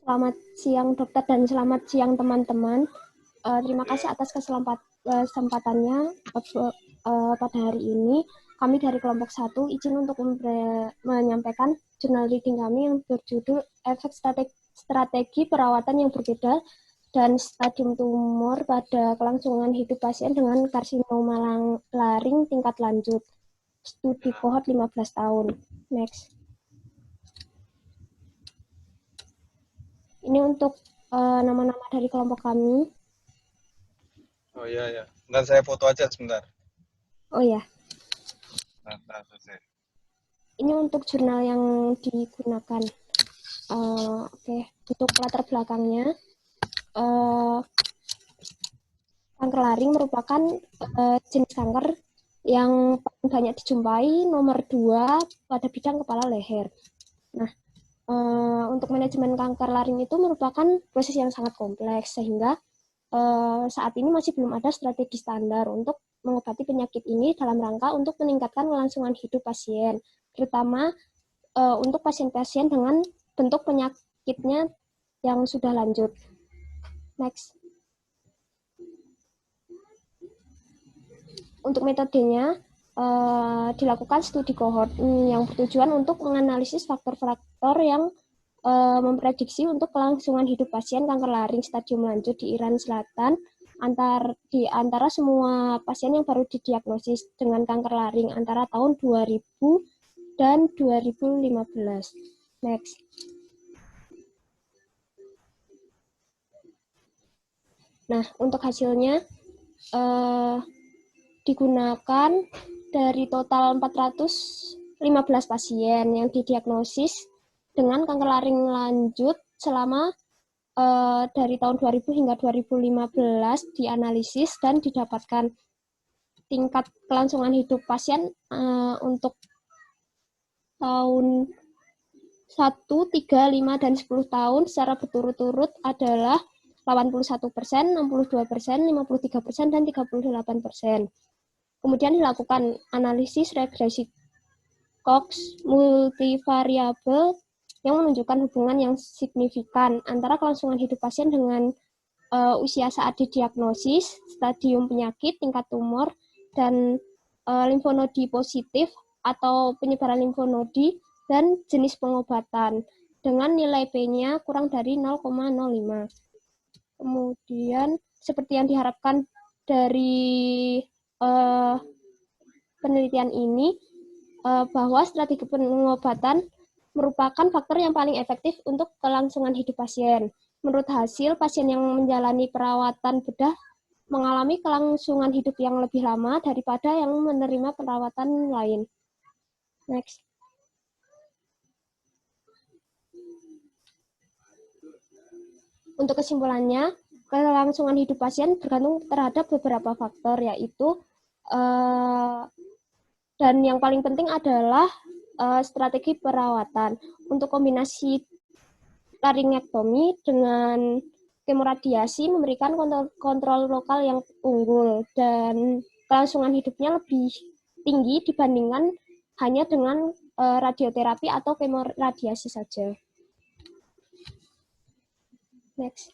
Selamat siang dokter dan selamat siang teman-teman. Terima kasih atas kesempatannya pada hari ini. Kami dari kelompok 1 izin untuk menyampaikan jurnal reading kami yang berjudul efek strategi perawatan yang berbeda dan stadium tumor pada kelangsungan hidup pasien dengan karsinoma laring tingkat lanjut. Studi kohort 15 tahun. Next. Ini untuk nama-nama dari kelompok kami. Oh iya ya. Bentar saya foto aja sebentar. Oh ya. Selesai. Ini untuk jurnal yang digunakan. Oke. Untuk latar belakangnya, kanker laring merupakan jenis kanker yang paling banyak dijumpai nomor 2 pada bidang kepala leher. Nah, untuk manajemen kanker laring itu merupakan proses yang sangat kompleks sehingga saat ini masih belum ada strategi standar untuk mengobati penyakit ini dalam rangka untuk meningkatkan kelangsungan hidup pasien, terutama untuk pasien-pasien dengan bentuk penyakitnya yang sudah lanjut. Next. Untuk metodenya, dilakukan studi kohort yang bertujuan untuk menganalisis faktor-faktor yang memprediksi untuk kelangsungan hidup pasien kanker laring stadium lanjut di Iran Selatan di antara semua pasien yang baru didiagnosis dengan kanker laring antara tahun 2000 dan 2015. Next. Nah, untuk hasilnya digunakan dari total 415 pasien yang didiagnosis dengan kanker laring lanjut selama dari tahun 2000 hingga 2015 dianalisis dan didapatkan tingkat kelangsungan hidup pasien untuk tahun 1, 3, 5, dan 10 tahun secara berturut-turut adalah 81%, 62%, 53%, dan 38%. Kemudian dilakukan analisis regresi Cox multivariabel yang menunjukkan hubungan yang signifikan antara kelangsungan hidup pasien dengan usia saat didiagnosis, stadium penyakit, tingkat tumor, dan limfonodi positif atau penyebaran limfonodi, dan jenis pengobatan dengan nilai P-nya kurang dari 0,05. Kemudian seperti yang diharapkan dari penelitian ini, bahwa strategi pengobatan merupakan faktor yang paling efektif untuk kelangsungan hidup pasien. Menurut hasil, pasien yang menjalani perawatan bedah mengalami kelangsungan hidup yang lebih lama daripada yang menerima perawatan lain. Next. Untuk kesimpulannya, kelangsungan hidup pasien bergantung terhadap beberapa faktor, yaitu dan yang paling penting adalah strategi perawatan. Untuk kombinasi laringektomi dengan kemoradiasi memberikan kontrol lokal yang unggul dan kelangsungan hidupnya lebih tinggi dibandingkan hanya dengan radioterapi atau kemoradiasi saja. Next.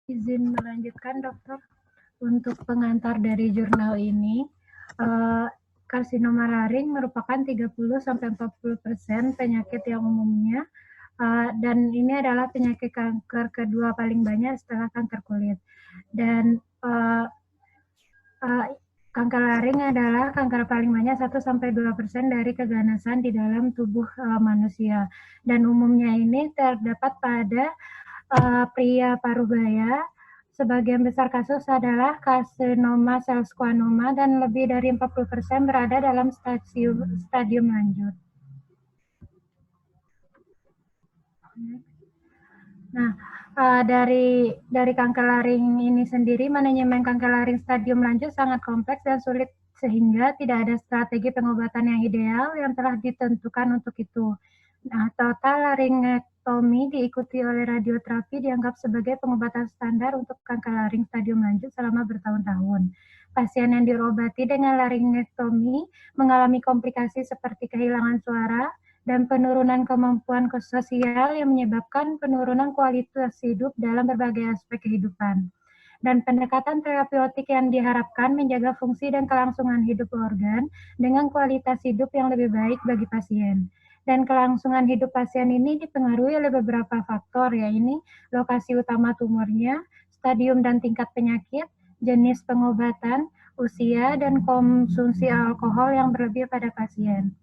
Izin melanjutkan, dokter. Untuk pengantar dari jurnal ini, karsinoma laring merupakan 30-40% penyakit yang umumnya, dan ini adalah penyakit kanker kedua paling banyak setelah kanker kulit. Dan kanker laring adalah kanker paling banyak 1-2% dari keganasan di dalam tubuh manusia. Dan umumnya ini terdapat pada pria parubaya. Sebagian besar kasus adalah karsinoma sel squamoma dan lebih dari 40% berada dalam stadium lanjut. Nah, dari kanker laring ini sendiri, manajemen kanker laring stadium lanjut sangat kompleks dan sulit sehingga tidak ada strategi pengobatan yang ideal yang telah ditentukan untuk itu. Nah, total laringektomi diikuti oleh radioterapi dianggap sebagai pengobatan standar untuk kanker laring stadium lanjut selama bertahun-tahun. Pasien yang diobati dengan laringektomi mengalami komplikasi seperti kehilangan suara dan penurunan kemampuan sosial yang menyebabkan penurunan kualitas hidup dalam berbagai aspek kehidupan. Dan pendekatan terapeutik yang diharapkan menjaga fungsi dan kelangsungan hidup organ dengan kualitas hidup yang lebih baik bagi pasien. Dan kelangsungan hidup pasien ini dipengaruhi oleh beberapa faktor, yaitu lokasi utama tumornya, stadium dan tingkat penyakit, jenis pengobatan, usia, dan konsumsi alkohol yang berlebih pada pasien.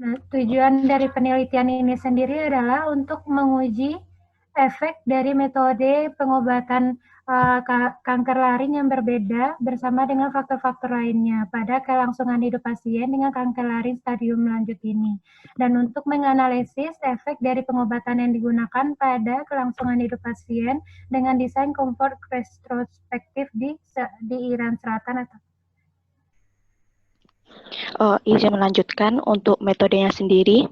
Nah, tujuan dari penelitian ini sendiri adalah untuk menguji efek dari metode pengobatan kanker laring yang berbeda bersama dengan faktor-faktor lainnya pada kelangsungan hidup pasien dengan kanker laring stadium lanjut ini. Dan untuk menganalisis efek dari pengobatan yang digunakan pada kelangsungan hidup pasien dengan desain comfort retrospektif di Iran Selatan atau Izin melanjutkan untuk metodenya sendiri.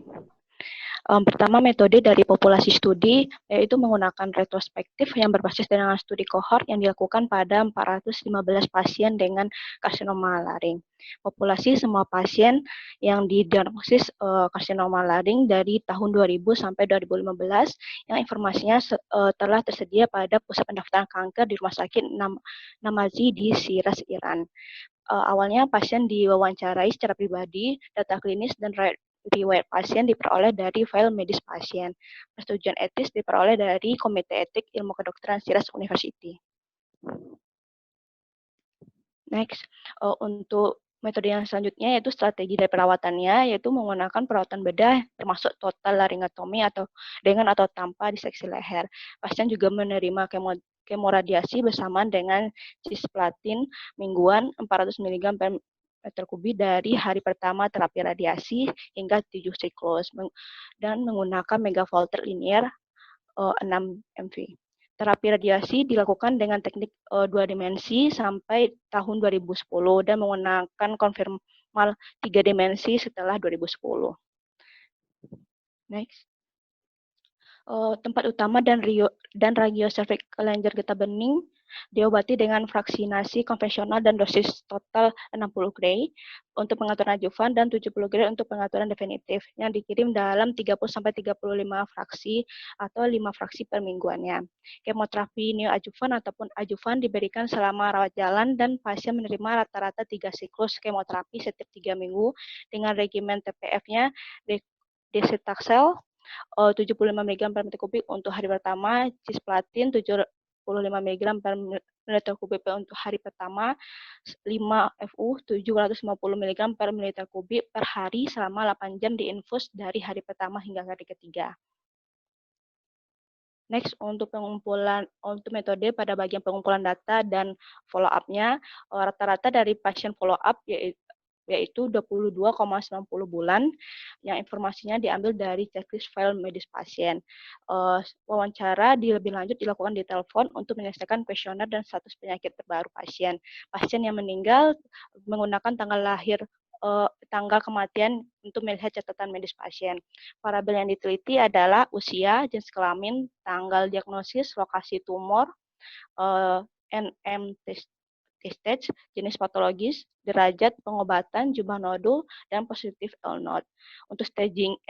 Pertama, metode dari populasi studi yaitu menggunakan retrospektif yang berbasis dengan studi kohort yang dilakukan pada 415 pasien dengan karsinoma laring. Populasi semua pasien yang didiagnosis karsinoma laring dari tahun 2000 sampai 2015 yang informasinya telah tersedia pada pusat pendaftaran kanker di Rumah Sakit Namazi di Shiraz, Iran. Awalnya pasien diwawancarai secara pribadi, data klinis dan riwayat pasien diperoleh dari file medis pasien. Persetujuan etis diperoleh dari Komite Etik Ilmu Kedokteran Shiraz University. Next, untuk metode yang selanjutnya yaitu strategi dari perawatannya, yaitu menggunakan perawatan bedah termasuk total laringectomy atau dengan atau tanpa diseksi leher. Pasien juga menerima kemoradiasi bersamaan dengan cisplatin mingguan 400 mg per meter kubik dari hari pertama terapi radiasi hingga 7 siklus dan menggunakan megavolter linear 6 mV. Terapi radiasi dilakukan dengan teknik 2 dimensi sampai tahun 2010 dan menggunakan konfirmal 3 dimensi setelah 2010. Next. Tempat utama dan radiocervical laser getah bening diobati dengan vaksinasi konvensional dan dosis total 60 gray untuk pengaturan adjuvan dan 70 gray untuk pengaturan definitif yang dikirim dalam 30-35 fraksi atau 5 fraksi per mingguannya. Kemoterapi neoadjuvan ataupun adjuvan diberikan selama rawat jalan dan pasien menerima rata-rata 3 siklus kemoterapi setiap 3 minggu dengan regimen TPF-nya docetaxel 75 mg per meter kubik untuk hari pertama, cisplatin 75 mg per meter kubik untuk hari pertama, 5 FU 750 mg per meter kubik per hari selama 8 jam diinfus dari hari pertama hingga hari ketiga. Next, untuk metode pada bagian pengumpulan data dan follow up-nya, rata-rata dari pasien follow up yaitu 22,90 bulan, yang informasinya diambil dari checklist file medis pasien. Wawancara lebih lanjut dilakukan di telepon untuk menyelesaikan kuesioner dan status penyakit terbaru pasien. Pasien yang meninggal menggunakan tanggal lahir, tanggal kematian untuk melihat catatan medis pasien. Variabel yang diteliti adalah usia, jenis kelamin, tanggal diagnosis, lokasi tumor, NM stage, jenis patologis, derajat pengobatan, jumlah nodul, dan positif L node. Untuk staging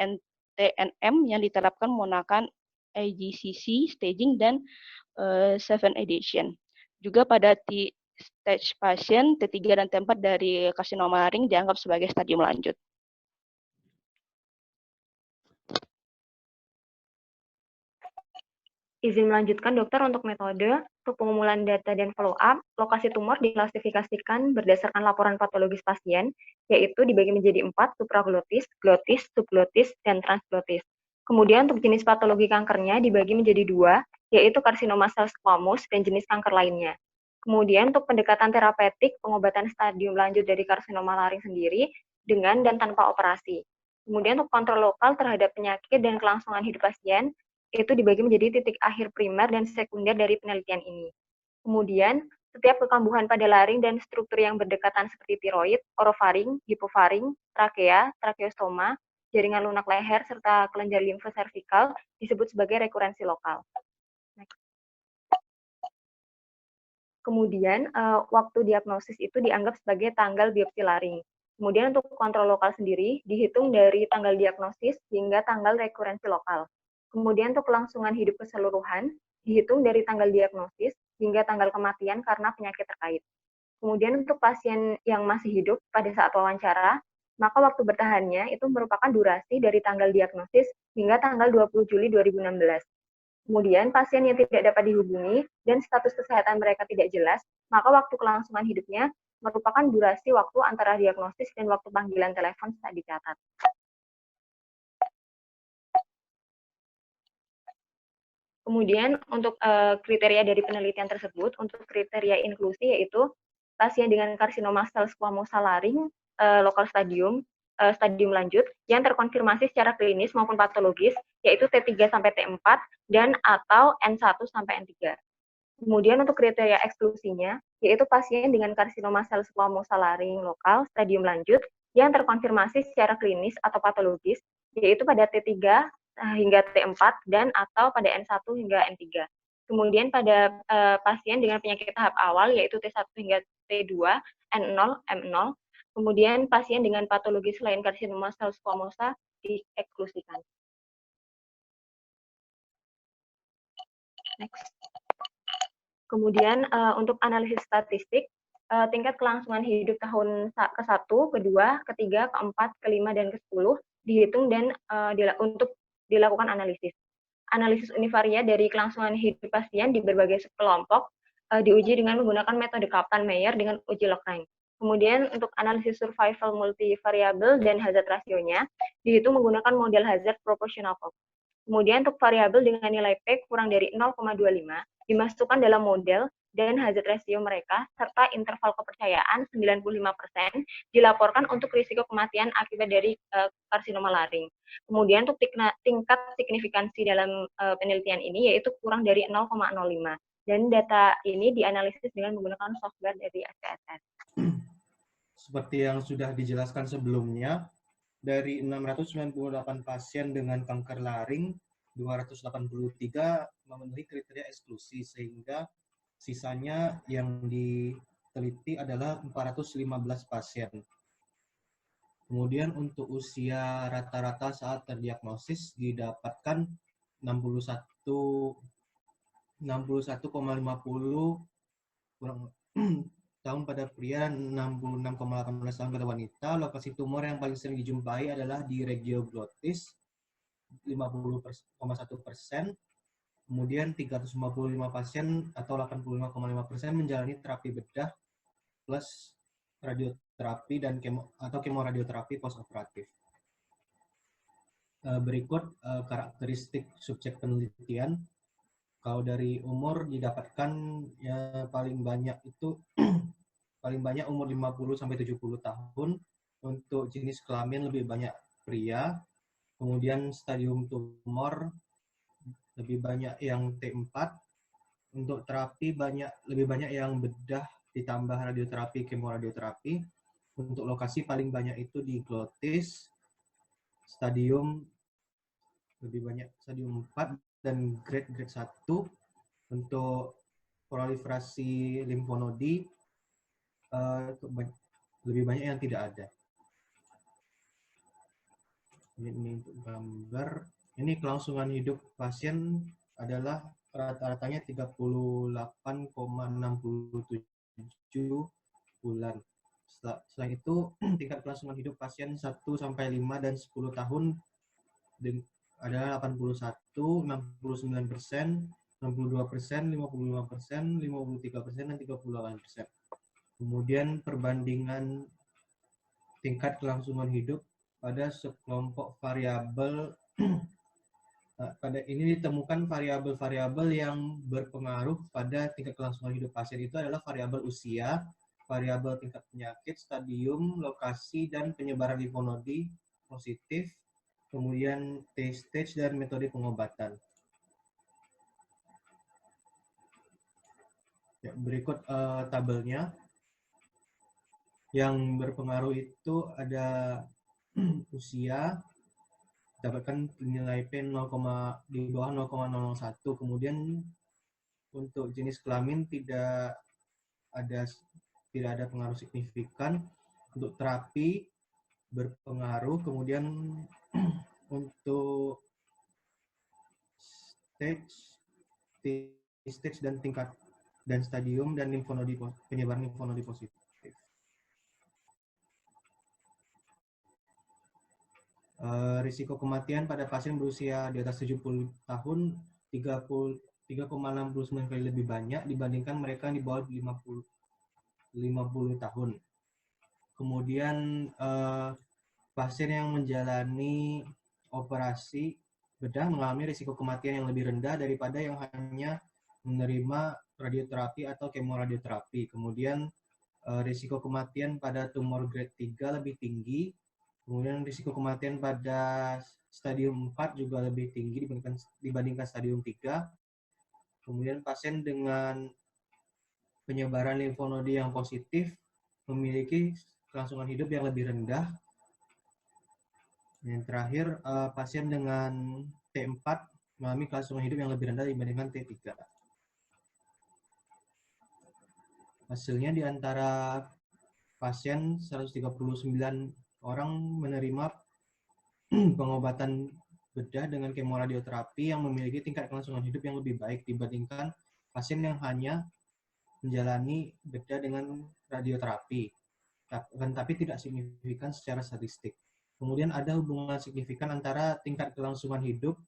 TNM yang diterapkan menggunakan IGCC staging dan 7 edition. Juga pada stage pasien T3 dan T4 dari karsinoma laring dianggap sebagai stadium lanjut. Izin melanjutkan dokter untuk metode untuk pengumpulan data dan follow up, lokasi tumor diklasifikasikan berdasarkan laporan patologis pasien, yaitu dibagi menjadi 4, supraglotis, glotis, subglotis, dan transglotis. Kemudian untuk jenis patologi kankernya dibagi menjadi 2, yaitu karsinoma sel squamous dan jenis kanker lainnya. Kemudian untuk pendekatan terapeutik, pengobatan stadium lanjut dari karsinoma laring sendiri dengan dan tanpa operasi. Kemudian untuk kontrol lokal terhadap penyakit dan kelangsungan hidup pasien, itu dibagi menjadi titik akhir primer dan sekunder dari penelitian ini. Kemudian, Setiap kekambuhan pada laring dan struktur yang berdekatan seperti tiroid, orofaring, hipofaring, trakea, trakeostoma, jaringan lunak leher, serta kelenjar limfe servikal disebut sebagai rekurensi lokal. Kemudian, waktu diagnosis itu dianggap sebagai tanggal biopsi laring. Kemudian untuk kontrol lokal sendiri, dihitung dari tanggal diagnosis hingga tanggal rekurensi lokal. Kemudian untuk kelangsungan hidup keseluruhan, dihitung dari tanggal diagnosis hingga tanggal kematian karena penyakit terkait. Kemudian untuk pasien yang masih hidup pada saat wawancara, maka waktu bertahannya itu merupakan durasi dari tanggal diagnosis hingga tanggal 20 Juli 2016. Kemudian pasien yang tidak dapat dihubungi dan status kesehatan mereka tidak jelas, maka waktu kelangsungan hidupnya merupakan durasi waktu antara diagnosis dan waktu panggilan telepon saat dicatat. Kemudian untuk kriteria dari penelitian tersebut, untuk kriteria inklusi yaitu pasien dengan karsinoma sel squamosa laring lokal stadium lanjut yang terkonfirmasi secara klinis maupun patologis yaitu T3 sampai T4 dan atau N1 sampai N3. Kemudian untuk kriteria eksklusinya yaitu pasien dengan karsinoma sel squamosa laring lokal stadium lanjut yang terkonfirmasi secara klinis atau patologis yaitu pada T3 hingga T4 dan atau pada N1 hingga N3. Kemudian pada pasien dengan penyakit tahap awal yaitu T1 hingga T2, N0, M0. Kemudian pasien dengan patologi selain karsinoma sel squamosa dieksklusikan. Next. Kemudian untuk analisis statistik, tingkat kelangsungan hidup tahun ke-1, ke-2, ke-3, ke-4, ke-5, dan ke-10 dihitung dan untuk dilakukan analisis. Analisis univaria dari kelangsungan hidup pasien di berbagai subkelompok diuji dengan menggunakan metode Kaplan-Meier dengan uji Lagrange. Kemudian untuk analisis survival multivariabel dan hazard rasionya dihitung menggunakan model hazard proportional Cox. Kemudian untuk variabel dengan nilai P kurang dari 0,25 dimasukkan dalam model dan hazard ratio mereka serta interval kepercayaan 95% dilaporkan untuk risiko kematian akibat dari karsinoma laring. Kemudian untuk tingkat signifikansi dalam penelitian ini yaitu kurang dari 0,05 dan data ini dianalisis dengan menggunakan software dari SPSS. Seperti yang sudah dijelaskan sebelumnya, dari 698 pasien dengan kanker laring, 283 memenuhi kriteria eksklusi, sehingga sisanya yang diteliti adalah 415 pasien. Kemudian untuk usia rata-rata saat terdiagnosis didapatkan 61,50 tahun pada pria, 66,18 tahun pada wanita. Lokasi tumor yang paling sering dijumpai adalah di regioglotis, 50,1%. Kemudian 355 pasien atau 85,5% menjalani terapi bedah plus radioterapi dan kemoradioterapi postoperatif. Berikut karakteristik subjek penelitian. Kalau dari umur didapatkan ya paling banyak umur 50 sampai 70 tahun. Untuk jenis kelamin lebih banyak pria. Kemudian stadium tumor lebih banyak yang T4. Untuk terapi lebih banyak yang bedah ditambah radioterapi, kemoradioterapi. Untuk lokasi paling banyak itu di glotis, stadium lebih banyak stadium 4 dan grade 1. Untuk proliferasi limfonodi lebih banyak yang tidak ada. Ini untuk gambar. Ini kelangsungan hidup pasien adalah rata-ratanya 38,67 bulan. Selain itu, tingkat kelangsungan hidup pasien 1-5 dan 10 tahun adalah 81, 69%, 62%, 55%, 53%, dan 38%. Kemudian perbandingan tingkat kelangsungan hidup pada sekelompok variabel. Pada ini ditemukan variabel-variabel yang berpengaruh pada tingkat kelangsungan hidup pasien itu adalah variabel usia, variabel tingkat penyakit, stadium, lokasi, dan penyebaran limfonodi positif, kemudian T-stage dan metode pengobatan. Ya, berikut tabelnya. Yang berpengaruh itu ada usia, dapatkan nilai P 0, di bawah 0,001. Kemudian untuk jenis kelamin tidak ada pengaruh signifikan. Untuk terapi berpengaruh. Kemudian untuk stage dan tingkat dan stadium dan penyebaran limfonodi positif. Risiko kematian pada pasien berusia di atas 70 tahun 3,69 kali lebih banyak dibandingkan mereka yang di bawah 50 tahun. Kemudian pasien yang menjalani operasi bedah mengalami risiko kematian yang lebih rendah daripada yang hanya menerima radioterapi atau kemoradioterapi. Kemudian risiko kematian pada tumor grade 3 lebih tinggi. Kemudian risiko kematian pada stadium 4 juga lebih tinggi dibandingkan stadium 3. Kemudian pasien dengan penyebaran limfonodi yang positif memiliki kelangsungan hidup yang lebih rendah. Yang terakhir, pasien dengan T4 mengalami kelangsungan hidup yang lebih rendah dibandingkan T3. Hasilnya di antara pasien 139 orang menerima pengobatan bedah dengan kemoradioterapi yang memiliki tingkat kelangsungan hidup yang lebih baik dibandingkan pasien yang hanya menjalani bedah dengan radioterapi, tapi tidak signifikan secara statistik. Kemudian ada hubungan signifikan antara tingkat kelangsungan hidup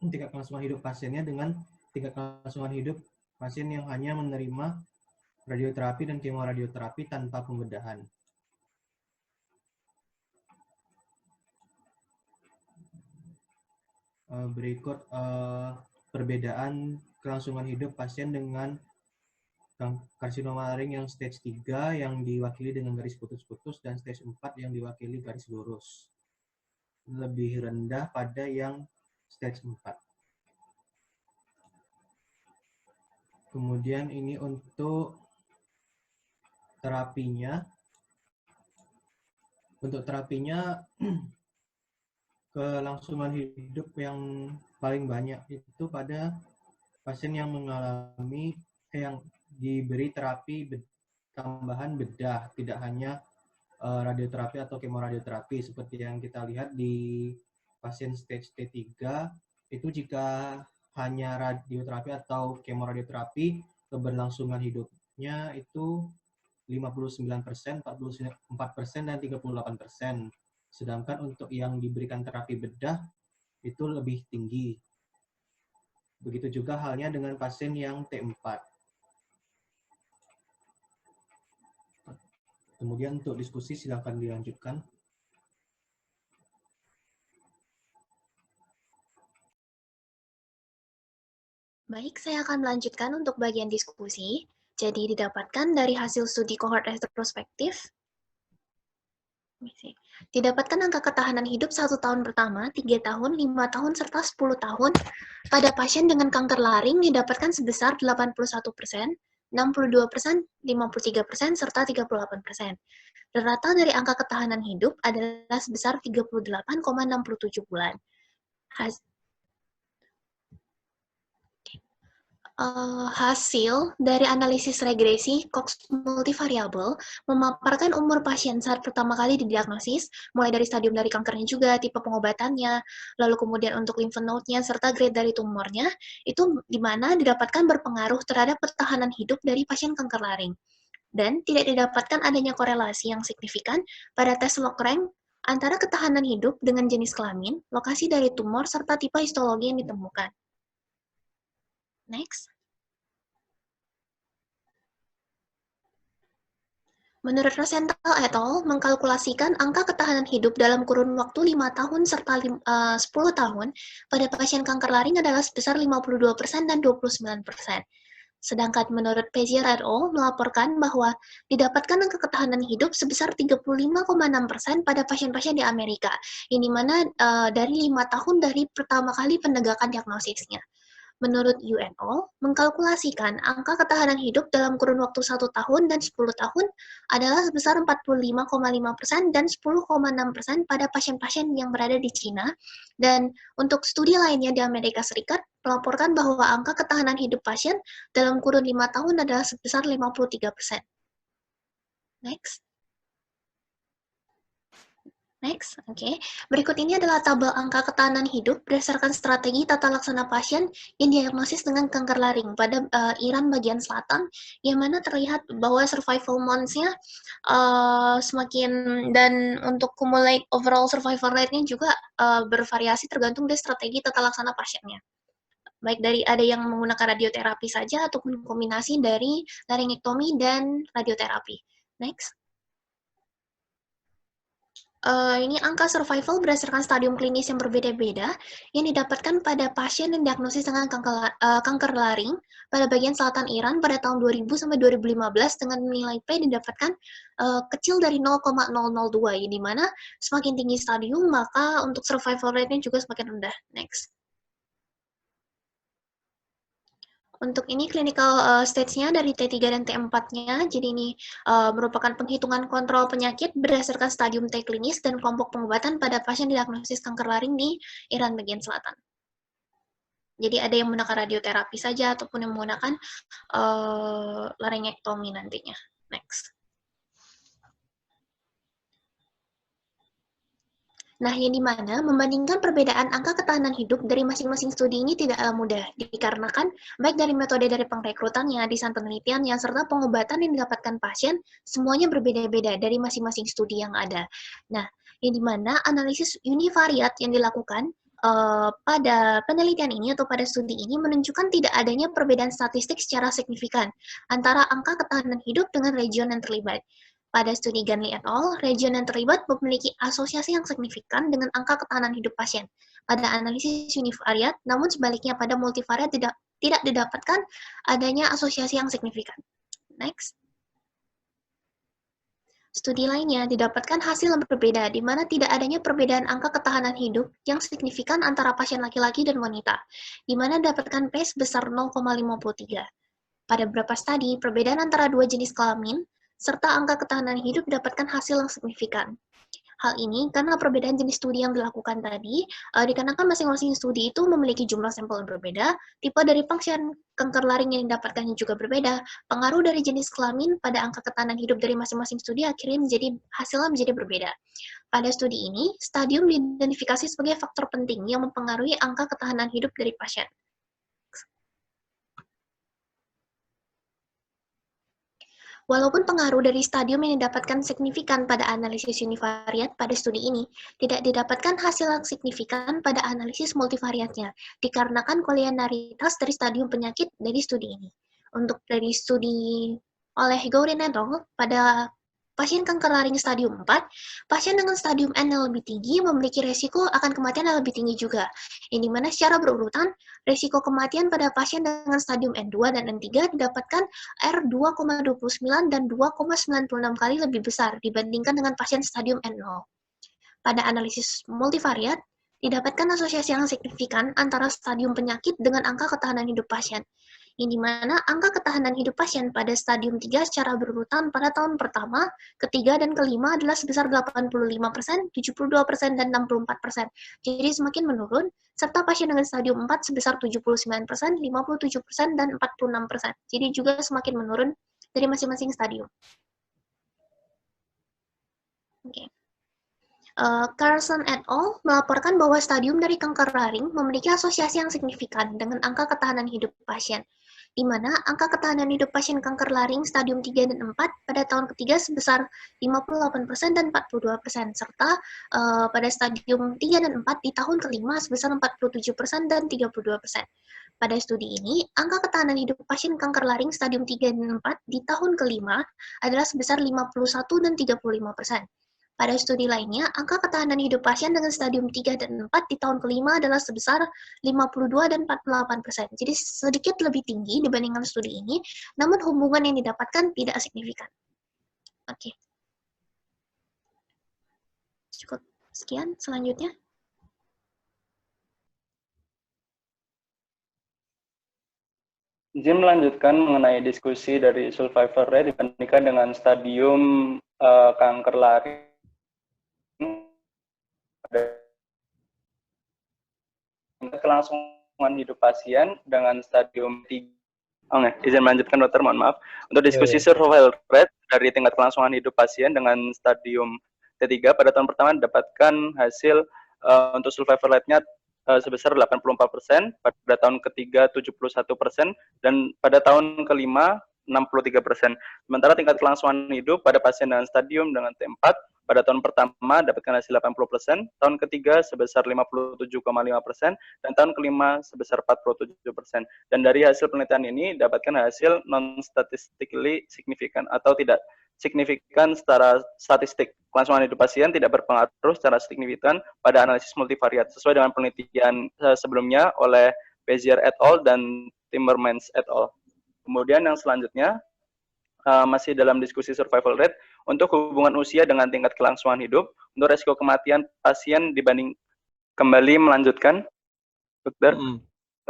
tingkat kelangsungan hidup pasiennya dengan tingkat kelangsungan hidup pasien yang hanya menerima radioterapi dan kemoradioterapi tanpa pembedahan. Berikut perbedaan kelangsungan hidup pasien dengan karsinoma laring yang stage 3 yang diwakili dengan garis putus-putus dan stage 4 yang diwakili garis lurus. Lebih rendah pada yang stage 4. Kemudian ini untuk terapinya. Untuk terapinya, kelangsungan hidup yang paling banyak itu pada pasien yang mengalami yang diberi terapi tambahan bedah, tidak hanya radioterapi atau kemoradioterapi seperti yang kita lihat di pasien stage T3 itu jika hanya radioterapi atau kemoradioterapi keberlangsungan hidupnya itu 59%, 44%, dan 38%. Sedangkan untuk yang diberikan terapi bedah itu lebih tinggi. Begitu juga halnya dengan pasien yang T4. Kemudian untuk diskusi silakan dilanjutkan. Baik, saya akan melanjutkan untuk bagian diskusi. Jadi didapatkan dari hasil studi kohort retrospektif, didapatkan angka ketahanan hidup 1 tahun pertama, 3 tahun, 5 tahun, serta 10 tahun pada pasien dengan kanker laring didapatkan sebesar 81%, 62%, 53%, serta 38%. Rata dari angka ketahanan hidup adalah sebesar 38,67 bulan. Hasil dari analisis regresi Cox multivariabel memaparkan umur pasien saat pertama kali didiagnosis, mulai dari stadium dari kankernya juga, tipe pengobatannya, lalu kemudian untuk lymph node-nya, serta grade dari tumornya, itu di mana didapatkan berpengaruh terhadap ketahanan hidup dari pasien kanker laring. Dan tidak didapatkan adanya korelasi yang signifikan pada tes log rank antara ketahanan hidup dengan jenis kelamin, lokasi dari tumor, serta tipe histologi yang ditemukan. Next. Menurut Rosenthal et al. Mengkalkulasikan angka ketahanan hidup dalam kurun waktu 5 tahun serta 10 tahun pada pasien kanker laring adalah sebesar 52% dan 29%. Sedangkan menurut Pezier et al. Melaporkan bahwa didapatkan angka ketahanan hidup sebesar 35,6% pada pasien-pasien di Amerika, ini mana dari 5 tahun dari pertama kali penegakan diagnosisnya. Menurut UNO, mengkalkulasikan angka ketahanan hidup dalam kurun waktu 1 tahun dan 10 tahun adalah sebesar 45,5% dan 10,6% pada pasien-pasien yang berada di Cina. Dan untuk studi lainnya di Amerika Serikat, melaporkan bahwa angka ketahanan hidup pasien dalam kurun 5 tahun adalah sebesar 53%. Next. Next, oke. Berikut ini adalah tabel angka ketahanan hidup berdasarkan strategi tata laksana pasien yang diagnosis dengan kanker laring pada Iran bagian selatan, yang mana terlihat bahwa survival months-nya semakin, dan untuk cumulate overall survival rate-nya juga bervariasi tergantung dari strategi tata laksana pasiennya. Baik dari ada yang menggunakan radioterapi saja ataupun kombinasi dari laringektomi dan radioterapi. Next. Ini angka survival berdasarkan stadium klinis yang berbeda-beda yang didapatkan pada pasien yang diagnosis dengan kanker laring pada bagian selatan Iran pada tahun 2000 sampai 2015 dengan nilai P didapatkan kecil dari 0,002, di mana semakin tinggi stadium maka untuk survival rate-nya juga semakin rendah. Next. Untuk ini clinical stage-nya dari T3 dan T4-nya, jadi ini merupakan penghitungan kontrol penyakit berdasarkan stadium T klinis dan kelompok pengobatan pada pasien diagnosis kanker laring di Iran bagian selatan. Jadi ada yang menggunakan radioterapi saja ataupun yang menggunakan laringektomi nantinya. Next. Nah, yang dimana membandingkan perbedaan angka ketahanan hidup dari masing-masing studi ini tidaklah mudah, dikarenakan baik dari metode dari pengrekrutannya, desain penelitiannya, serta pengobatan yang didapatkan pasien, semuanya berbeda-beda dari masing-masing studi yang ada. Nah, yang dimana analisis univariat yang dilakukan pada penelitian ini atau pada studi ini menunjukkan tidak adanya perbedaan statistik secara signifikan antara angka ketahanan hidup dengan region yang terlibat. Pada studi Ganley et al., region yang terlibat memiliki asosiasi yang signifikan dengan angka ketahanan hidup pasien. Pada analisis univariat, namun sebaliknya pada multivariat tidak didapatkan adanya asosiasi yang signifikan. Next. Studi lainnya didapatkan hasil yang berbeda, di mana tidak adanya perbedaan angka ketahanan hidup yang signifikan antara pasien laki-laki dan wanita, di mana didapatkan P sebesar 0,53. Pada beberapa studi, perbedaan antara dua jenis kelamin serta angka ketahanan hidup didapatkan hasil yang signifikan. Hal ini karena perbedaan jenis studi yang dilakukan tadi, dikarenakan masing-masing studi itu memiliki jumlah sampel yang berbeda, tipe dari pasien kanker laring yang didapatkannya juga berbeda, pengaruh dari jenis kelamin pada angka ketahanan hidup dari masing-masing studi akhirnya hasilnya menjadi berbeda. Pada studi ini, stadium diidentifikasi sebagai faktor penting yang mempengaruhi angka ketahanan hidup dari pasien. Walaupun pengaruh dari stadium yang didapatkan signifikan pada analisis univariat pada studi ini, tidak didapatkan hasil yang signifikan pada analisis multivariatnya, dikarenakan kolinaritas dari stadium penyakit dari studi ini. Untuk dari studi oleh Gourin et al. Pada pasien kanker laring stadium 4, pasien dengan stadium N yang lebih tinggi memiliki resiko akan kematian yang lebih tinggi juga. Yang dimana secara berurutan, resiko kematian pada pasien dengan stadium N2 dan N3 didapatkan R2,29 dan 2,96 kali lebih besar dibandingkan dengan pasien stadium N0. Pada analisis multivariat, didapatkan asosiasi yang signifikan antara stadium penyakit dengan angka ketahanan hidup pasien, yang dimana angka ketahanan hidup pasien pada stadium 3 secara berurutan pada tahun pertama, ketiga, dan kelima adalah sebesar 85%, 72%, dan 64%. Jadi semakin menurun, serta pasien dengan stadium 4 sebesar 79%, 57%, dan 46%. Jadi juga semakin menurun dari masing-masing stadium. Oke. Carlson et al. Melaporkan bahwa stadium dari kanker laring memiliki asosiasi yang signifikan dengan angka ketahanan hidup pasien, di mana angka ketahanan hidup pasien kanker laring stadium 3 dan 4 pada tahun ketiga sebesar 58% dan 42%, serta pada stadium 3 dan 4 di tahun kelima sebesar 47% dan 32%. Pada studi ini, angka ketahanan hidup pasien kanker laring stadium 3 dan 4 di tahun kelima adalah sebesar 51 dan 35%. Pada studi lainnya, angka ketahanan hidup pasien dengan stadium 3 dan 4 di tahun kelima adalah sebesar 52 dan 48%. Jadi sedikit lebih tinggi dibandingkan studi ini, namun hubungan yang didapatkan tidak signifikan. Oke. Cukup. Sekian, selanjutnya. Izin melanjutkan mengenai diskusi dari survivor rate dibandingkan dengan stadium kanker laring kelangsungan hidup pasien dengan stadium 3. Oke, izin melanjutkan dokter, mohon maaf. Untuk diskusi survival rate dari tingkat kelangsungan hidup pasien dengan stadium T3 pada tahun pertama didapatkan hasil untuk survival rate-nya sebesar 84%, pada tahun ketiga 71%, dan pada tahun kelima 63%. Sementara tingkat kelangsungan hidup pada pasien dengan stadium dengan T4 pada tahun pertama dapatkan hasil 80%, tahun ketiga sebesar 57,5%, dan tahun kelima sebesar 47%. Dan dari hasil penelitian ini dapatkan hasil non-statistically significant atau tidak signifikan secara statistik. Kelangsungan hidup pasien tidak berpengaruh secara signifikan pada analisis multivariat, sesuai dengan penelitian sebelumnya oleh Bezier et al. Dan Timmermans et al. Kemudian yang selanjutnya, masih dalam diskusi survival rate, untuk hubungan usia dengan tingkat kelangsungan hidup, untuk resiko kematian pasien dibanding, kembali melanjutkan, dokter,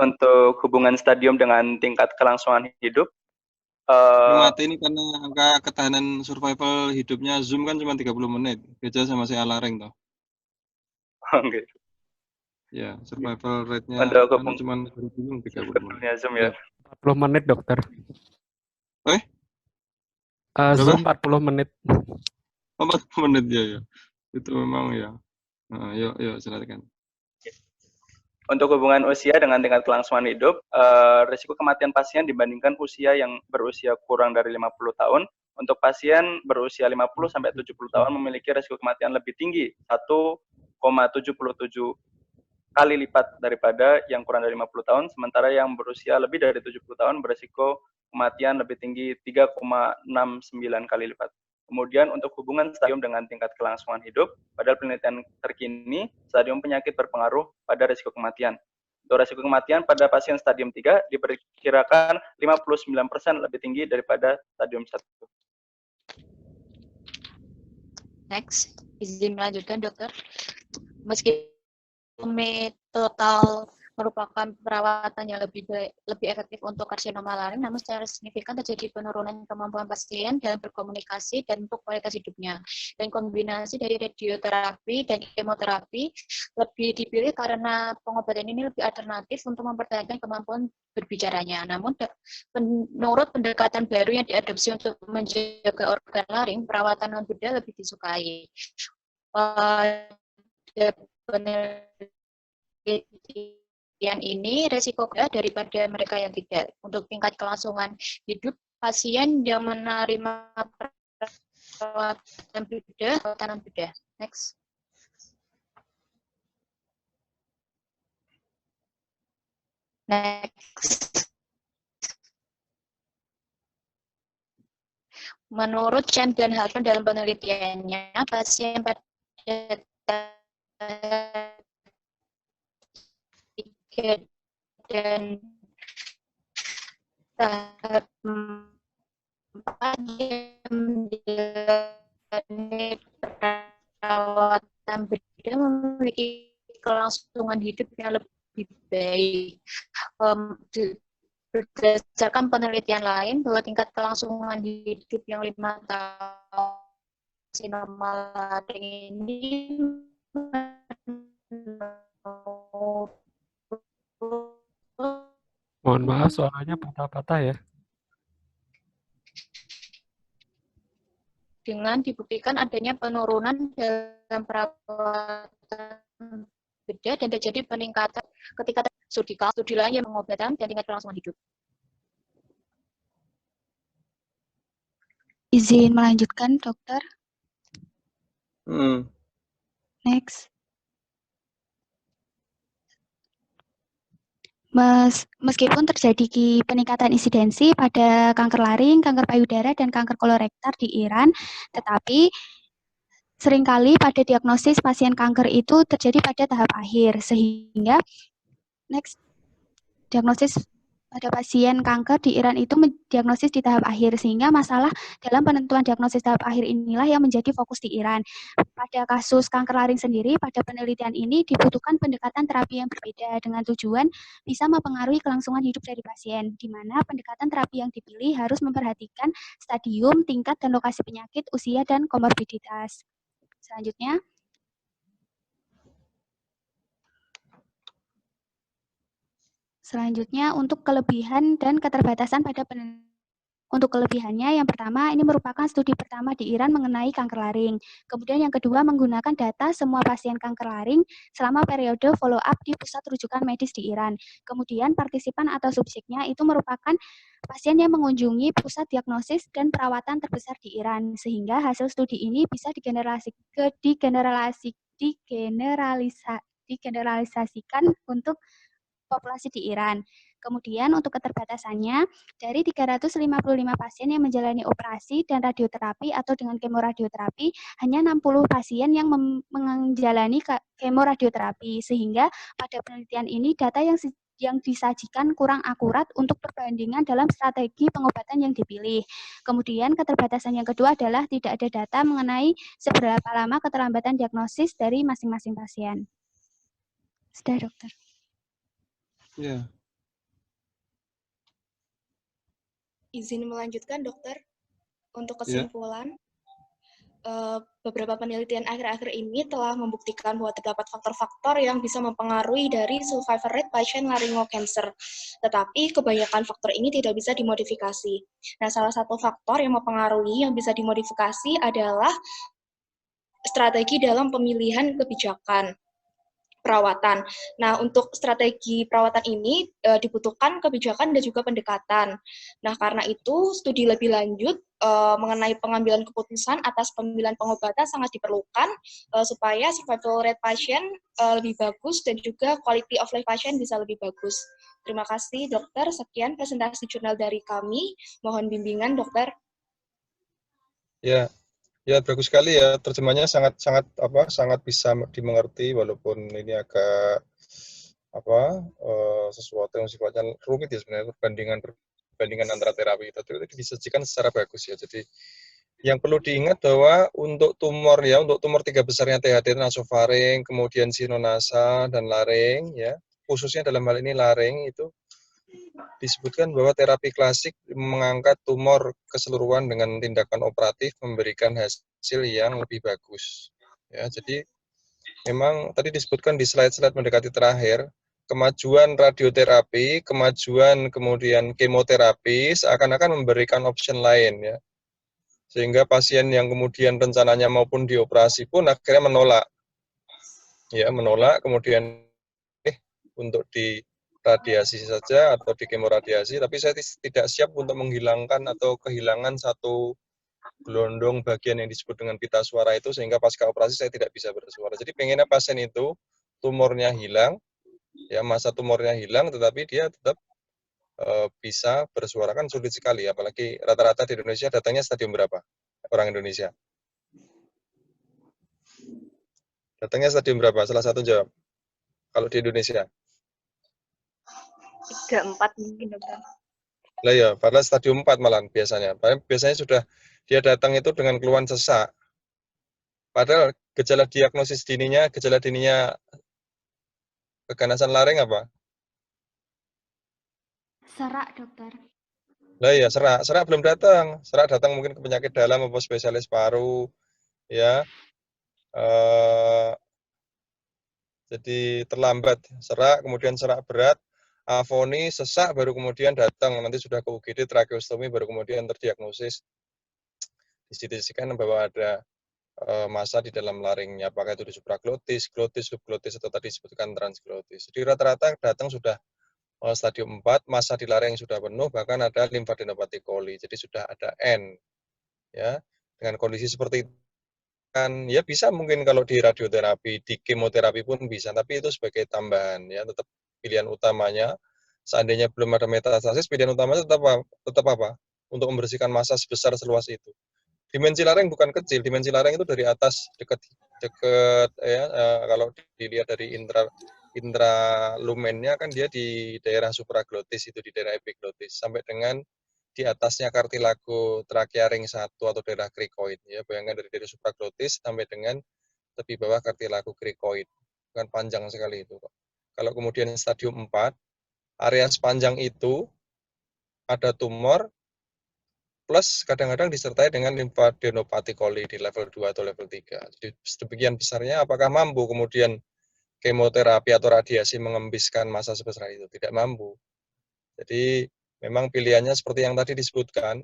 untuk hubungan stadium dengan tingkat kelangsungan hidup. Mati ini karena angka ketahanan survival hidupnya Zoom kan cuma 30 menit, beda sama si Alaring toh. Oke. Ya, survival rate-nya untuk cuma 30 menit. Zoom ya. 40 menit, dokter. Zoom 40 menit. 40 menit ya. Itu memang ya. Nah, yuk silakan. Untuk hubungan usia dengan tingkat kelangsungan hidup, risiko kematian pasien dibandingkan usia yang berusia kurang dari 50 tahun. Untuk pasien berusia 50 sampai 70 tahun memiliki risiko kematian lebih tinggi, 1,77 kali lipat daripada yang kurang dari 50 tahun, sementara yang berusia lebih dari 70 tahun berisiko kematian lebih tinggi 3,69 kali lipat. Kemudian untuk hubungan stadium dengan tingkat kelangsungan hidup, pada penelitian terkini, stadium penyakit berpengaruh pada risiko kematian. Untuk risiko kematian pada pasien stadium 3 diperkirakan 59% lebih tinggi daripada stadium 1. Next, izin melanjutkan dokter. Meski total merupakan perawatan yang lebih efektif untuk karsinoma laring, namun secara signifikan terjadi penurunan kemampuan pasien dalam berkomunikasi dan untuk kualitas hidupnya. Dan kombinasi dari radioterapi dan kemoterapi lebih dipilih karena pengobatan ini lebih alternatif untuk mempertahankan kemampuan berbicaranya. Namun menurut pendekatan baru yang diadopsi untuk menjaga organ laring, perawatan non bedah lebih disukai. Penelitian ini resiko daripada mereka yang tidak. Untuk tingkat kelangsungan hidup pasien yang menerima perawatan bedah. Next. Menurut Chen dan Halton dalam penelitiannya, pasien pada dan tahap 4 yang menjalani perawatan bedah memiliki kelangsungan hidup yang lebih baik. Berdasarkan penelitian lain bahwa tingkat kelangsungan hidup yang 5 tahun karsinoma laring ini Mohon maaf, suaranya patah-patah ya. Dengan dibuktikan adanya penurunan dalam perawatan bedah dan terjadi peningkatan ketika studi lain yang pengobatan dan tingkat kelangsungan hidup. Izin melanjutkan, dokter. Next. Meskipun terjadi peningkatan insidensi pada kanker laring, kanker payudara, dan kanker kolorektal di Iran, tetapi seringkali pada diagnosis pasien kanker itu terjadi pada tahap akhir, sehingga diagnosis pada pasien kanker di Iran itu diagnosis di tahap akhir, sehingga masalah dalam penentuan diagnosis tahap akhir inilah yang menjadi fokus di Iran. Pada kasus kanker laring sendiri, pada penelitian ini dibutuhkan pendekatan terapi yang berbeda dengan tujuan bisa mempengaruhi kelangsungan hidup dari pasien, di mana pendekatan terapi yang dipilih harus memperhatikan stadium, tingkat, dan lokasi penyakit, usia, dan komorbiditas. Selanjutnya, untuk kelebihan dan keterbatasan pada untuk kelebihannya, yang pertama, ini merupakan studi pertama di Iran mengenai kanker laring. Kemudian yang kedua, menggunakan data semua pasien kanker laring selama periode follow-up di pusat rujukan medis di Iran. Kemudian partisipan atau subjeknya itu merupakan pasien yang mengunjungi pusat diagnosis dan perawatan terbesar di Iran, sehingga hasil studi ini bisa digeneralisasikan untuk populasi di Iran. Kemudian untuk keterbatasannya, dari 355 pasien yang menjalani operasi dan radioterapi atau dengan kemoradioterapi, hanya 60 pasien yang menjalani kemoradioterapi, sehingga pada penelitian ini data yang disajikan kurang akurat untuk perbandingan dalam strategi pengobatan yang dipilih. Kemudian keterbatasan yang kedua adalah tidak ada data mengenai seberapa lama keterlambatan diagnosis dari masing-masing pasien. Sudah, dokter. Ya. Izin melanjutkan, dokter. Untuk kesimpulan, beberapa penelitian akhir-akhir ini telah membuktikan bahwa terdapat faktor-faktor yang bisa mempengaruhi dari survival rate pasien laryngeal cancer. Tetapi kebanyakan faktor ini tidak bisa dimodifikasi. Nah, salah satu faktor yang mempengaruhi yang bisa dimodifikasi adalah strategi dalam pemilihan kebijakan perawatan. Nah, untuk strategi perawatan ini dibutuhkan kebijakan dan juga pendekatan. Nah, karena itu studi lebih lanjut mengenai pengambilan keputusan atas pemilihan pengobatan sangat diperlukan supaya survival rate pasien lebih bagus dan juga quality of life pasien bisa lebih bagus. Terima kasih, dokter. Sekian presentasi jurnal dari kami. Mohon bimbingan, dokter. Ya. Ya, bagus sekali ya. Terjemahnya sangat bisa dimengerti walaupun ini agak sesuatu yang sifatnya rumit ya sebenarnya perbandingan antara terapi itu disajikan secara bagus ya. Jadi yang perlu diingat bahwa untuk tumor 3 besarnya THD, nasofaring, kemudian sinonasa dan laring ya, khususnya dalam hal ini laring itu disebutkan bahwa terapi klasik mengangkat tumor keseluruhan dengan tindakan operatif memberikan hasil yang lebih bagus. Ya, jadi memang tadi disebutkan di slide-slide mendekati terakhir, kemajuan radioterapi, kemajuan kemudian kemoterapi seakan-akan memberikan option lain ya. Sehingga pasien yang kemudian rencananya maupun dioperasi pun akhirnya menolak. Ya, menolak kemudian untuk di radiasi saja atau di kemoradiasi, tapi saya tidak siap untuk menghilangkan atau kehilangan satu gelondong bagian yang disebut dengan pita suara itu, sehingga pasca operasi saya tidak bisa bersuara. Jadi pengennya pasien itu tumornya hilang, ya masa tumornya hilang, tetapi dia tetap bisa bersuara. Kan sulit sekali, apalagi rata-rata di Indonesia datangnya stadium berapa orang Indonesia? Datangnya stadium berapa? Salah satu jawab. Kalau di Indonesia. 3-4 mungkin, dokter. Lah ya, padahal stadium 4 malah biasanya. Biasanya sudah dia datang itu dengan keluhan sesak. Padahal gejala dininya keganasan laring apa? Serak, dokter. Lah ya, serak belum datang. Serak datang mungkin ke penyakit dalam atau spesialis paru, ya. Jadi terlambat, serak, kemudian serak berat, afoni, sesak, baru kemudian datang, nanti sudah ke UGD, tracheostomi, baru kemudian terdiagnosis, disisikan bahwa ada masa di dalam laringnya, apakah itu di supraglotis, glotis, subglotis, atau tadi disebutkan transglotis. Jadi rata-rata datang sudah stadium 4, masa di laring sudah penuh, bahkan ada limfadenopati coli, jadi sudah ada N. Ya, dengan kondisi seperti itu, kan ya bisa mungkin kalau di radioterapi, di kemoterapi pun bisa, tapi itu sebagai tambahan ya, tetap pilihan utamanya seandainya belum ada metastasis, pilihan utamanya tetap apa? Untuk membersihkan massa sebesar seluas itu. Dimensi lereng bukan kecil, dimensi lereng itu dari atas dekat ya, kalau dilihat dari intralumennya kan dia di daerah supraglotis, itu di daerah epiglotis sampai dengan di atasnya kartilago trachea ring 1 atau daerah krikoid ya. Bayangkan dari supraglotis sampai dengan tepi bawah kartilago krikoid. Kan panjang sekali itu, Pak. Kalau kemudian stadium 4, area sepanjang itu ada tumor plus kadang-kadang disertai dengan limfadenopati coli di level 2 atau level 3. Jadi sebagian besarnya apakah mampu kemudian kemoterapi atau radiasi mengembiskan massa sebesar itu? Tidak mampu. Jadi memang pilihannya seperti yang tadi disebutkan,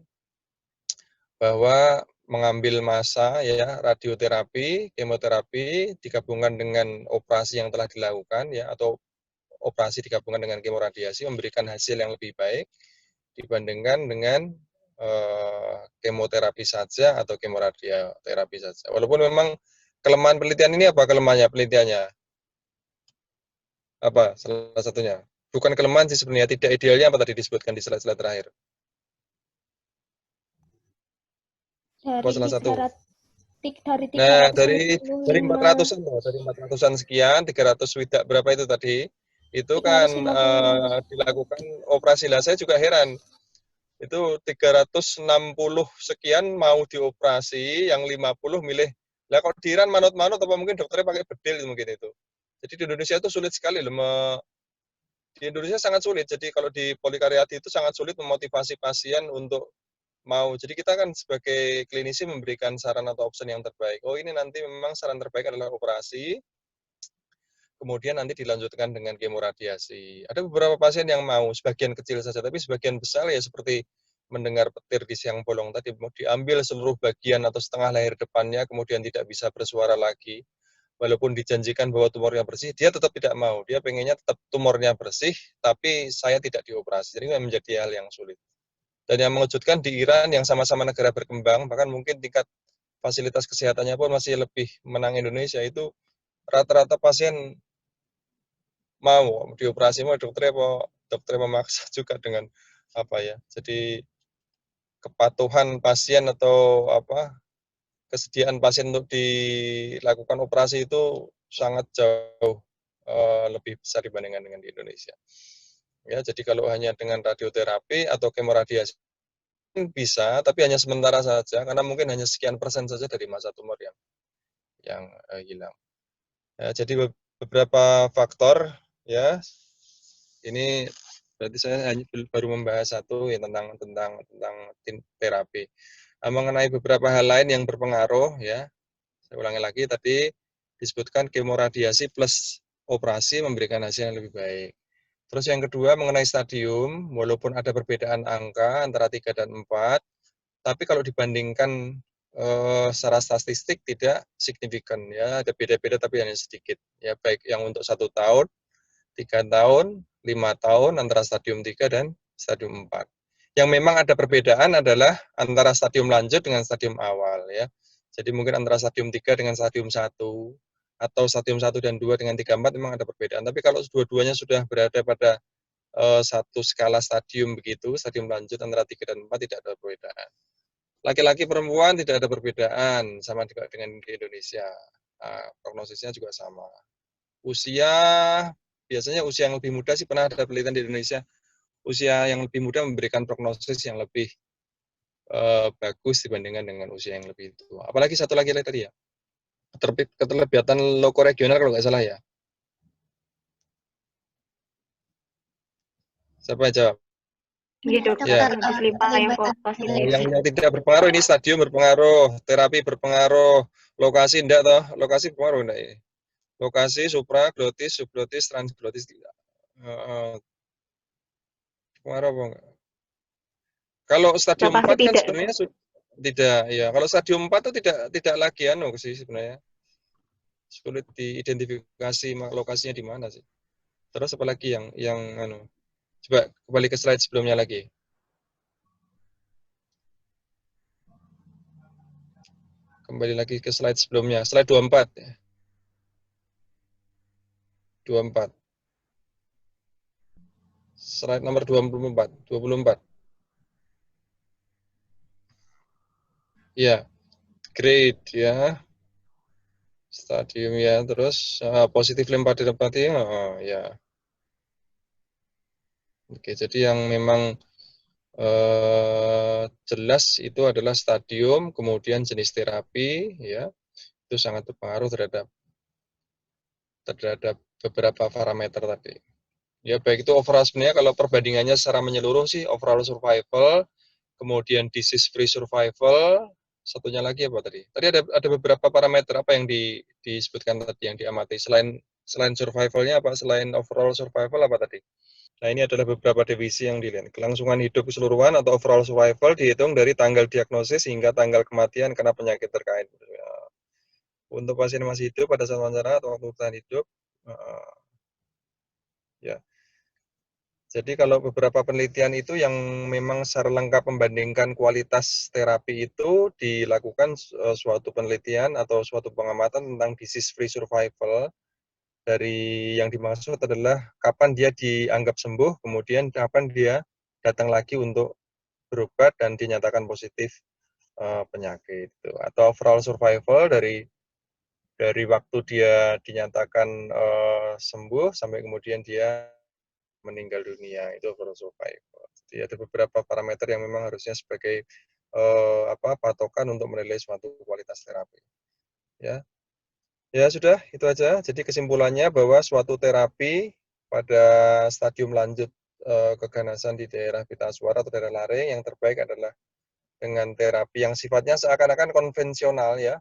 bahwa mengambil massa ya, radioterapi, kemoterapi digabungkan dengan operasi yang telah dilakukan ya, atau operasi digabungkan dengan kemoradiasi memberikan hasil yang lebih baik dibandingkan dengan kemoterapi saja atau kemoradioterapi saja. Walaupun memang kelemahan penelitian ini apa kelemahannya penelitiannya? Apa salah satunya? Bukan kelemahan sih sebenarnya, tidak idealnya apa tadi disebutkan di slide-slide terakhir. Apa salah satu? Nah, dari 400-an loh, dari 400-an sekian, 300 widak berapa itu tadi? Itu kan dilakukan operasi. Lah saya juga heran. Itu 360 sekian mau dioperasi, yang 50 milih. Lah kok di Iran manut-manut apa mungkin dokternya pakai bedil mungkin itu. Jadi di Indonesia itu sulit sekali loh. Di Indonesia sangat sulit. Jadi kalau di Polikariati itu sangat sulit memotivasi pasien untuk mau. Jadi kita kan sebagai klinisi memberikan saran atau opsi yang terbaik. Oh ini nanti memang saran terbaik adalah operasi, kemudian nanti dilanjutkan dengan kemoradiasi. Ada beberapa pasien yang mau, sebagian kecil saja, tapi sebagian besar ya seperti mendengar petir di siang bolong tadi, diambil seluruh bagian atau setengah leher depannya, kemudian tidak bisa bersuara lagi. Walaupun dijanjikan bahwa tumornya bersih, dia tetap tidak mau. Dia pengennya tetap tumornya bersih, tapi saya tidak dioperasi. Jadi ini menjadi hal yang sulit. Dan yang mengejutkan di Iran yang sama-sama negara berkembang, bahkan mungkin tingkat fasilitas kesehatannya pun masih lebih menang Indonesia, itu rata-rata pasien mau dioperasi, mau dokter memaksa juga dengan apa ya. Jadi kepatuhan pasien atau apa kesediaan pasien untuk dilakukan operasi itu sangat jauh lebih besar dibandingkan dengan di Indonesia. Ya, jadi kalau hanya dengan radioterapi atau kemoradiasi bisa, tapi hanya sementara saja, karena mungkin hanya sekian persen saja dari massa tumor yang hilang. Ya, jadi beberapa faktor ya. Ini berarti saya hanya baru membahas satu ya tentang terapi. Mengenai beberapa hal lain yang berpengaruh ya. Saya ulangi lagi tadi disebutkan kemoradiasi plus operasi memberikan hasil yang lebih baik. Terus yang kedua mengenai stadium, walaupun ada perbedaan angka antara 3 dan 4, tapi kalau dibandingkan secara statistik tidak signifikan ya, ada beda-beda tapi hanya sedikit ya, baik yang untuk 1 tahun, 3 tahun, 5 tahun antara stadium 3 dan stadium 4. Yang memang ada perbedaan adalah antara stadium lanjut dengan stadium awal ya. Jadi mungkin antara stadium 3 dengan stadium 1 atau stadium 1 dan 2 dengan 3 4 memang ada perbedaan. Tapi kalau dua-duanya sudah berada pada satu skala stadium begitu, stadium lanjut antara 3 dan 4 tidak ada perbedaan. Laki-laki perempuan tidak ada perbedaan, sama juga dengan di Indonesia. Prognosisnya juga sama. Usia, biasanya usia yang lebih muda sih pernah ada penelitian di Indonesia, usia yang lebih muda memberikan prognosis yang lebih bagus dibandingkan dengan usia yang lebih tua. Apalagi satu lagi tadi ya, keterlibatan lokoregional kalau nggak salah ya. Siapa yang jawab? Gitu, ya. Yang tidak berpengaruh ini stadium berpengaruh, terapi berpengaruh, lokasi enggak toh? Lokasi berpengaruh enggak ya? Lokasi supraglotis, subglotis, transglotis tidak. Pengaruh apa enggak? Kalau stadium 4 kan sebenarnya tidak ya. Kalau stadium 4 itu tidak lagi sih sebenarnya. Sulit diidentifikasi lokasinya di mana sih. Terus apalagi yang coba kembali ke slide sebelumnya lagi. Kembali lagi ke slide sebelumnya, slide 24 ya. 24. Slide nomor 24. Iya. grade ya. Stadium ya, terus positif lymphadenopathy ya. Oke, jadi yang memang jelas itu adalah stadium, kemudian jenis terapi ya. Itu sangat berpengaruh terhadap beberapa parameter tadi. Ya, baik itu overall sebenarnya kalau perbandingannya secara menyeluruh sih overall survival, kemudian disease free survival, satunya lagi apa tadi? Tadi ada beberapa parameter apa yang disebutkan tadi yang diamati selain survivalnya apa, selain overall survival apa tadi? Nah, ini adalah beberapa divisi yang dilihat. Kelangsungan hidup keseluruhan atau overall survival dihitung dari tanggal diagnosis hingga tanggal kematian karena penyakit terkait. Untuk pasien masih hidup pada saat wawancara atau waktu bertahan hidup, ya. Jadi kalau beberapa penelitian itu yang memang secara lengkap membandingkan kualitas terapi itu dilakukan suatu penelitian atau suatu pengamatan tentang disease free survival. Dari yang dimaksud adalah kapan dia dianggap sembuh, kemudian kapan dia datang lagi untuk berobat dan dinyatakan positif penyakit. Atau overall survival dari waktu dia dinyatakan sembuh sampai kemudian dia meninggal dunia, itu overall survival. Jadi ada beberapa parameter yang memang harusnya sebagai patokan untuk menilai suatu kualitas terapi. Ya. Ya sudah, itu aja. Jadi kesimpulannya bahwa suatu terapi pada stadium lanjut keganasan di daerah pita suara atau daerah laring yang terbaik adalah dengan terapi yang sifatnya seakan-akan konvensional ya.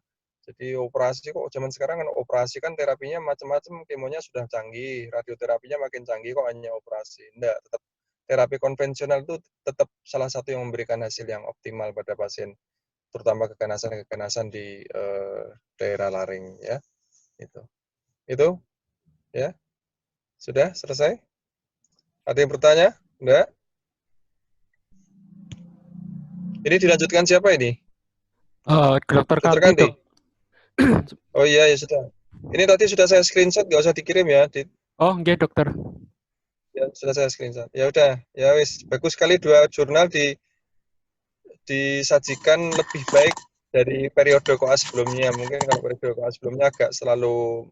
Jadi operasi kok zaman sekarang kan operasi kan terapinya macam-macam, kemonya sudah canggih, radioterapinya makin canggih kok hanya operasi. Enggak, tetap terapi konvensional itu tetap salah satu yang memberikan hasil yang optimal pada pasien, terutama keganasan-keganasan di daerah laring ya. Itu ya. Sudah selesai? Ada yang bertanya? Enggak? Ini dilanjutkan siapa ini? Dokter Dokter Kanti. Kanti. Oh iya, ya sudah. Ini tadi sudah saya screenshot, nggak usah dikirim ya. Oh, enggak, dokter. Ya, sudah saya screenshot. Ya udah, ya wis. Bagus sekali dua jurnal disajikan lebih baik dari periode koas sebelumnya. Mungkin kalau periode koas sebelumnya agak selalu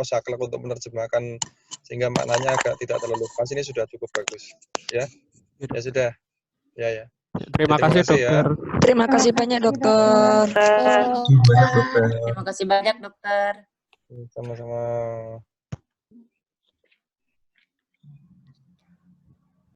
saklek untuk menerjemahkan sehingga maknanya agak tidak terlalu pas. Ini sudah cukup bagus. Ya. Ya sudah. Ya. Terima kasih, dokter. Ya. Terima kasih banyak, dokter. Terima kasih banyak, dokter. Terima kasih banyak, dokter. Sama-sama.